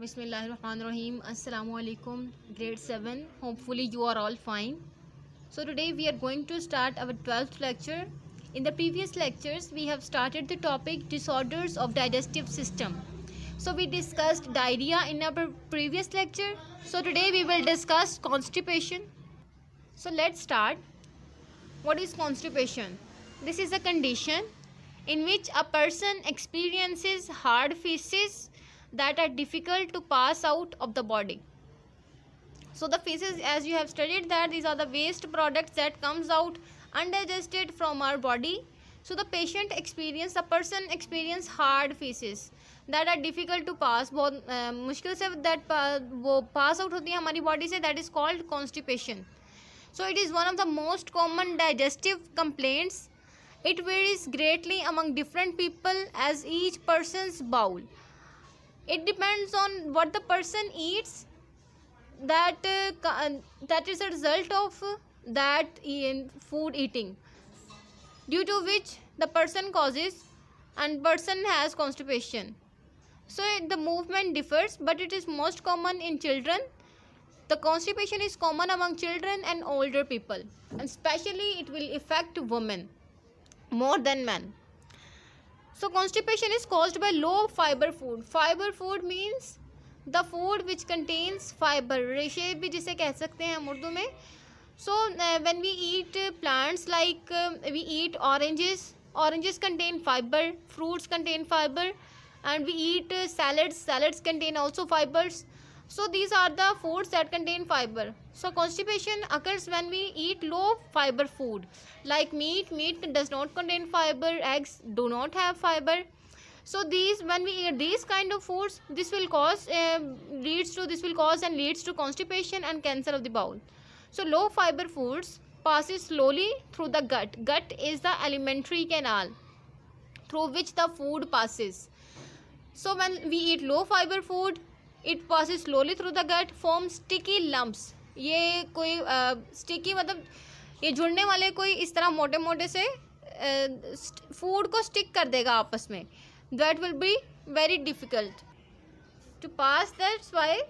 Bismillahirrahmanirrahim. Assalamu alaikum. Grade 7. Hopefully you are all fine. So today we are going to start our 12th lecture. In the previous lectures we have started the topic disorders of digestive system. So we discussed diarrhea in our previous lecture. So today we will discuss constipation. So let's start. What is constipation? This is a condition in which a person experiences hard feces that are difficult to pass out of the body. So the feces, as you have studied, that these are the waste products that comes out undigested from our body. So the person experience hard feces that are difficult to pass, बहुत मुश्किल से वो pass out होती है हमारी body से, that is called constipation. So it is one of the most common digestive complaints. It varies greatly among different people as each person's bowel. It depends on what the person eats. That is a result of that food eating, due to which the person causes and person has constipation. So the movement differs, but it is most common in children. The constipation is common among children and older people, and especially it will affect women more than men. So constipation is caused by low fiber food. Fiber food means the food which contains fiber. रेशे भी जिसे कह सकते हैं हम उर्दू में. So when we eat plants, like we eat oranges. Oranges contain fiber. Fruits contain fiber, and we eat salads. Salads contain also fibers. So these are the foods that contain fiber. So constipation occurs when we eat low fiber food, like meat. Meat does not contain fiber. Eggs do not have fiber. So when we eat these kind of foods, this will cause leads to constipation and cancer of the bowel. So low fiber foods passes slowly through the gut. Gut is the alimentary canal through which the food passes. So when we eat low fiber food, it passes slowly through the gut, forms sticky lumps. ये कोई sticky मतलब ये जुड़ने वाले कोई इस तरह मोटे मोटे से फूड को स्टिक कर देगा आपस में. That will be very difficult to pass. That's why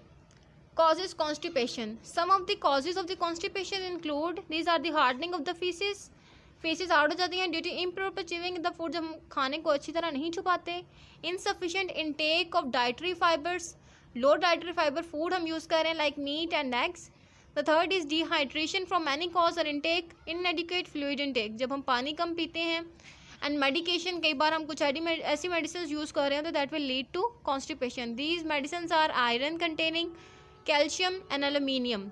causes constipation. Some of the causes of the constipation include, these are the hardening of the feces. Faeces hard हो जाती हैं due to improper chewing the food, जब हम खाने को अच्छी तरह नहीं छुपाते. Insufficient intake of dietary fibres. Low dietary fibre food हम यूज़ कर रहे हैं, like meat and eggs. The third is dehydration from many cause और इनटेक. इनएडिक्वेट फ्लूइड इनटेक, जब हम पानी कम पीते हैं. एंड मेडिकेशन, कई बार हम कुछ ऐसी मेडिसिन यूज़ कर रहे हैं तो that will lead to constipation. These medicine are iron containing, calcium and aluminium.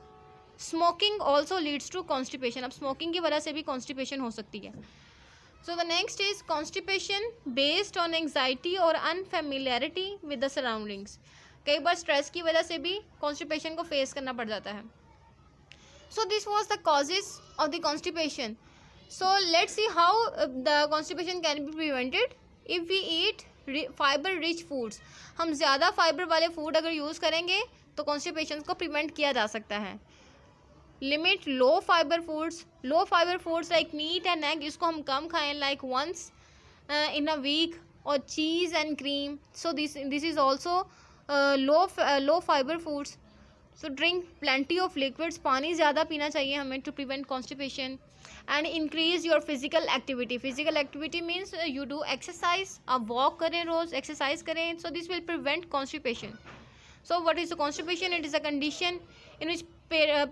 Smoking also leads to constipation. अब स्मोकिंग की वजह से भी कॉन्स्टिपेशन हो सकती है. So the next is constipation based on anxiety और अनफेमिलियरिटी विद द सराउंडिंग्स. कई बार स्ट्रेस की वजह से भी कॉन्स्टिपेशन को फेस करना पड़ जाता है. So this was the causes of the constipation. So let's see how the constipation can be prevented. If we eat fibre rich foods, हम ज़्यादा फाइबर वाले फूड अगर यूज़ करेंगे तो कॉन्स्टिपेशन को प्रिवेंट किया जा सकता है. Limit low fibre foods. Low fibre foods like meat and egg, इसको हम कम खाएं, like once in a week. और cheese and cream, so this is also low fibre foods. So drink plenty of liquids. पानी ज़्यादा पीना चाहिए हमें to prevent constipation. And increase your physical activity. Physical activity means you do exercise. आप walk करें, रोज़ exercise करें. So this will prevent constipation. So what is the constipation? It is a condition in which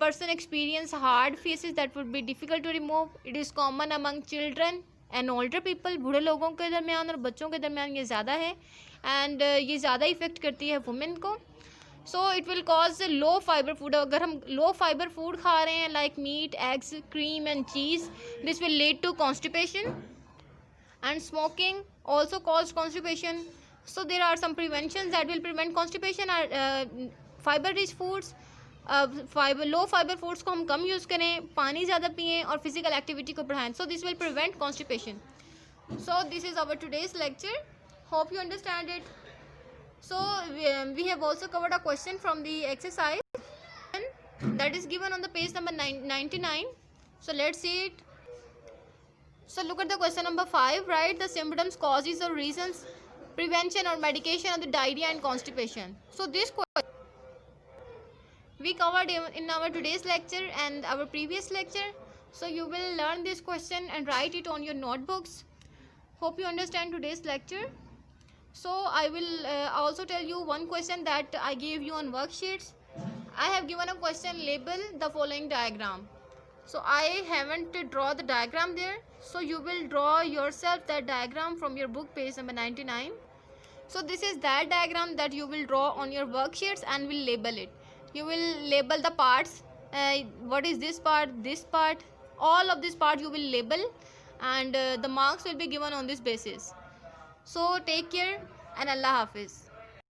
person experience hard feces that would be difficult to remove. It is common among children and older people. बूढ़े लोगों के दरमियान और बच्चों के दरमियान ये ज़्यादा है, and ये ज़्यादा इफ़ेक्ट करती है वुमेन को. So it will cause low fiber food. अगर हम low fiber food खा रहे हैं, like meat, eggs, cream and cheese, this will lead to constipation. And smoking also cause constipation. So there are some preventions that will prevent constipation. Fibre rich foods, low fibre foods को हम कम use करें, पानी ज़्यादा पिएं और physical activity को बढ़ाएं. So this will prevent constipation. So this is our today's lecture. Hope you understand it. So we have also covered a question from the exercise that is given on the page number 99. So let's see it. So look at the question number 5. Write the symptoms, causes or reasons prevention or medication of the diarrhea and constipation. So this question we covered in our today's lecture and our previous lecture. So you will learn this question and write it on your notebooks. Hope you understand today's lecture. So I will also tell you one question that I gave you on worksheets. I have given a question, label the following diagram. So I haven't draw the diagram there, so you will draw yourself that diagram from your book, page number 99. So this is that diagram that you will draw on your worksheets and will label it. You will label the parts, what is this part, all of this part you will label, and the marks will be given on this basis. So take care and Allah Hafiz.